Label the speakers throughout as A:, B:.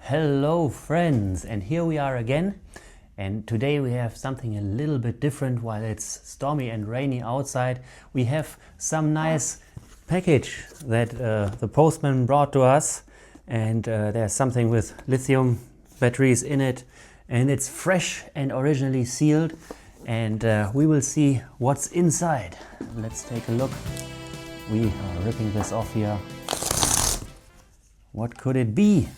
A: Hello friends, and here we are again, and today we have something a little bit different. While it's stormy and rainy outside, we have some nice package that the postman brought to us, and there's something with lithium batteries in it, and it's fresh and originally sealed, and we will see what's inside. Let's take a look. We are ripping this off here. What could it be?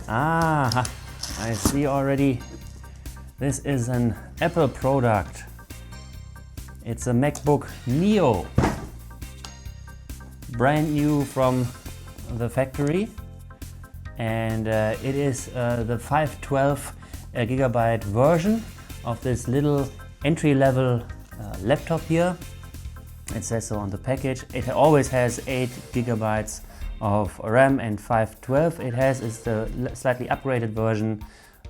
A: Ah, I see already. This is an Apple product. It's a MacBook Neo. Brand new from the factory. And it is the 512 gigabyte version of this little entry-level laptop here. It says so on the package. It always has 8 gigabytes of RAM and 512 it has is the slightly upgraded version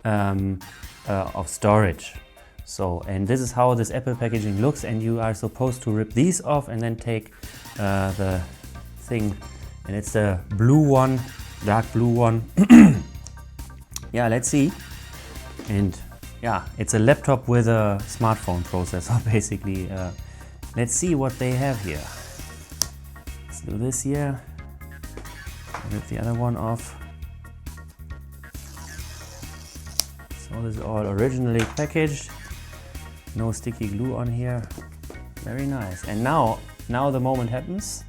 A: of storage. So, and this is how this Apple packaging looks, and you are supposed to rip these off and then take the thing, and it's a blue one, dark blue one. Yeah, let's see. And yeah, it's a laptop with a smartphone processor basically. Let's see what they have here. Let's do this here. Rip the other one off. So this is all originally packaged. No sticky glue on here. Very nice. And now the moment happens.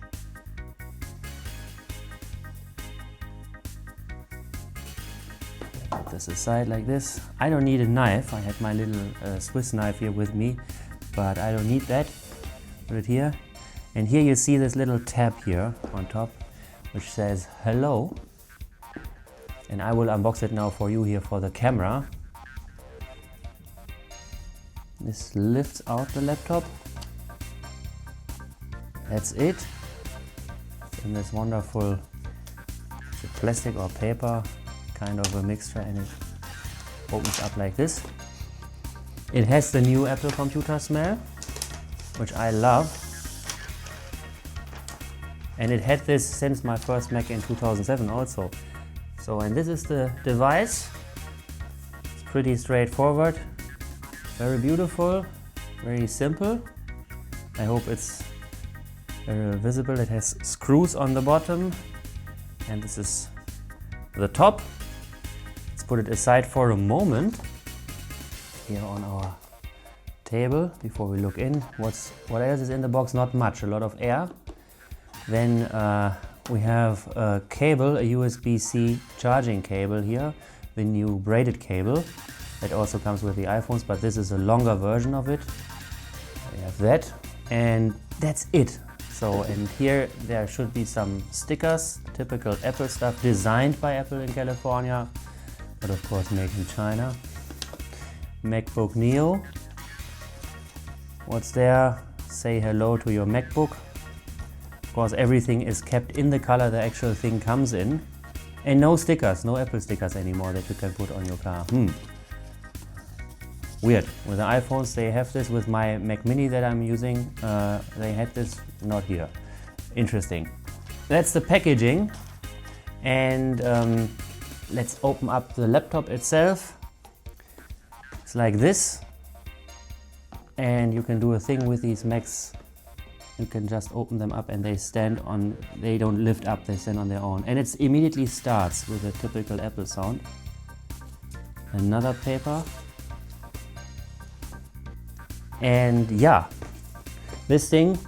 A: Put this aside like this. I don't need a knife. I had my little Swiss knife here with me, but I don't need that. Put it here. And here you see this little tab here on top, which says hello, and I will unbox it now for you here for the camera. This lifts out the laptop. That's it. It's in this wonderful, is it plastic or paper, kind of a mixture, and it opens up like this. It has the new Apple computer smell, which I love. And it had this since my first Mac in 2007 also. So, and this is the device. It's pretty straightforward, very beautiful, very simple. I hope it's very visible. It has screws on the bottom, and this is the top. Let's put it aside for a moment here on our table before we look in. What else is in the box? Not much, a lot of air. Then we have a cable, a USB-C charging cable here, the new braided cable that also comes with the iPhones, but this is a longer version of it. We have that, and that's it. So, and here there should be some stickers, typical Apple stuff, designed by Apple in California, but of course made in China. MacBook Neo. What's there? Say hello to your MacBook. Of course, everything is kept in the color the actual thing comes in. And no stickers, no Apple stickers anymore that you can put on your car. Weird. With the iPhones they have this. With my Mac Mini that I'm using, they had this, not here. Interesting. That's the packaging. And let's open up the laptop itself. It's like this. And you can do a thing with these Macs. You can just open them up and they stand on, they don't lift up, they stand on their own. And it immediately starts with a typical Apple sound. Another paper. And yeah, this thing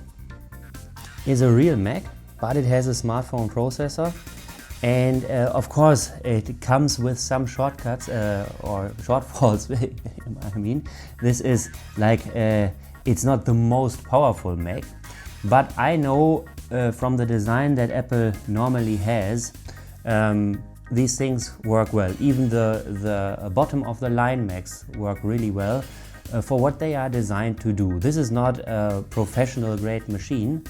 A: is a real Mac, but it has a smartphone processor. And of course, it comes with some shortcuts or shortfalls. I mean, this is like, it's not the most powerful Mac. But I know from the design that Apple normally has, these things work well. Even the bottom of the line Macs work really well for what they are designed to do. This is not a professional grade machine,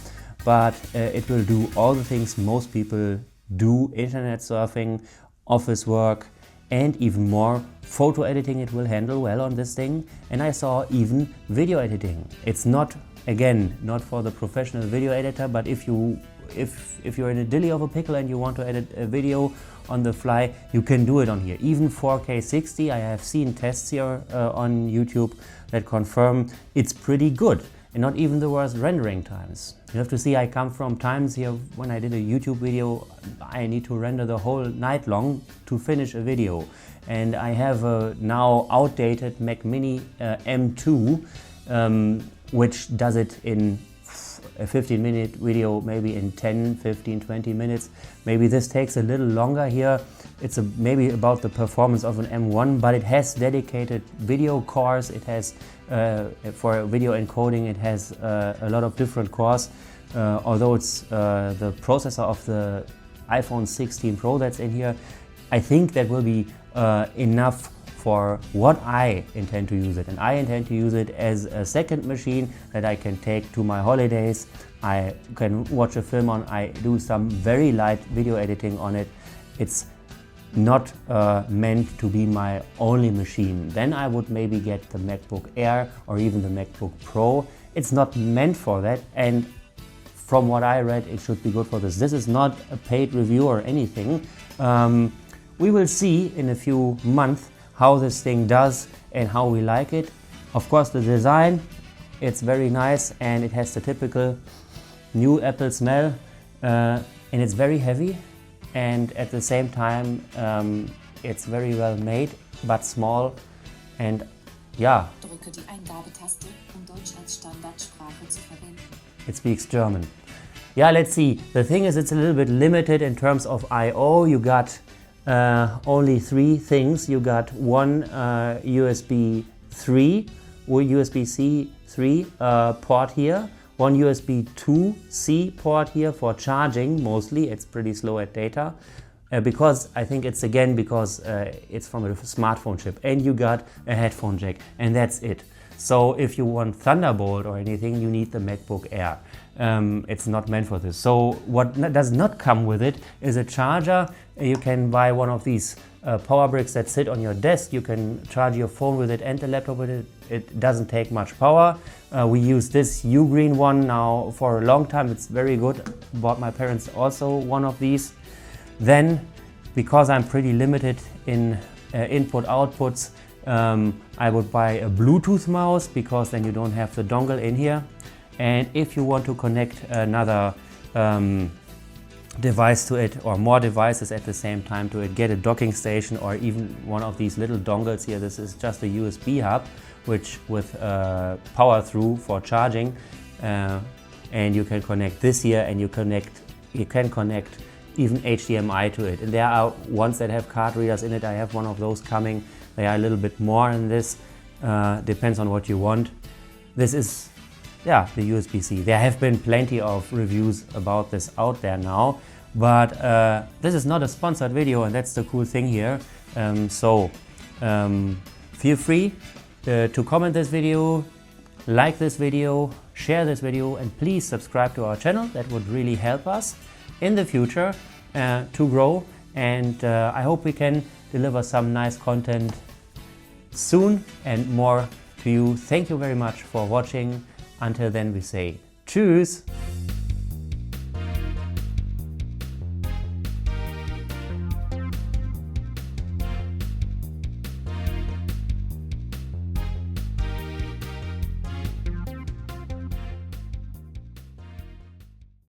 A: but it will do all the things most people do: internet surfing, office work, and even more. Photo editing it will handle well on this thing, and I saw even video editing. It's not, again, not for the professional video editor, but if you if you're in a dilly of a pickle and you want to edit a video on the fly, you can do it on here. Even 4K 60, I have seen tests here on YouTube that confirm it's pretty good, and not even the worst rendering times. You have to see, I come from times here when I did a YouTube video, I need to render the whole night long to finish a video. And I have a now outdated Mac Mini M2, which does it in a 15-minute video, maybe in 10, 15, 20 minutes. Maybe this takes a little longer here. It's maybe about the performance of an M1, but it has dedicated video cores. It has, for video encoding, it has a lot of different cores. Although it's the processor of the iPhone 16 Pro that's in here, I think that will be enough for what I intend to use it. And I intend to use it as a second machine that I can take to my holidays. I can watch a film on, I do some very light video editing on it. It's not meant to be my only machine. Then I would maybe get the MacBook Air or even the MacBook Pro. It's not meant for that, and from what I read, it should be good for this. This is not a paid review or anything. We will see in a few months how this thing does and how we like it. Of course, the design, it's very nice and it has the typical new Apple smell, and it's very heavy, and at the same time it's very well made but small, and yeah.
B: Drücke die Eingabetaste, um Deutsch als Standardsprache zu verwenden.
A: It speaks German. Yeah, let's see. The thing is, it's a little bit limited in terms of I/O. You got only 3 things. You got one USB 3 or USB-C 3 port here, one USB 2C port here for charging mostly. It's pretty slow at data because I think it's again because it's from a smartphone chip, and you got a headphone jack, and that's it. So if you want Thunderbolt or anything, you need the MacBook Air. It's not meant for this. So what does not come with it is a charger. You can buy one of these power bricks that sit on your desk. You can charge your phone with it and the laptop with it. It doesn't take much power. We use this Ugreen one now for a long time. It's very good. Bought my parents also one of these. Then, because I'm pretty limited in input-outputs, I would buy a Bluetooth mouse, because then you don't have the dongle in here. And if you want to connect another device to it, or more devices at the same time to it, get a docking station or even one of these little dongles here. This is just a USB hub, which with power through for charging, and you can connect this here, and you can connect even HDMI to it. And there are ones that have card readers in it. I have one of those coming. They are a little bit more than this, depends on what you want. This is, yeah, the USB-C. There have been plenty of reviews about this out there now, but this is not a sponsored video, and that's the cool thing here. Feel free to comment this video, like this video, share this video, and please subscribe to our channel. That would really help us in the future to grow, and I hope we can deliver some nice content soon and more to you. Thank you very much for watching. Until then, we say tschüss.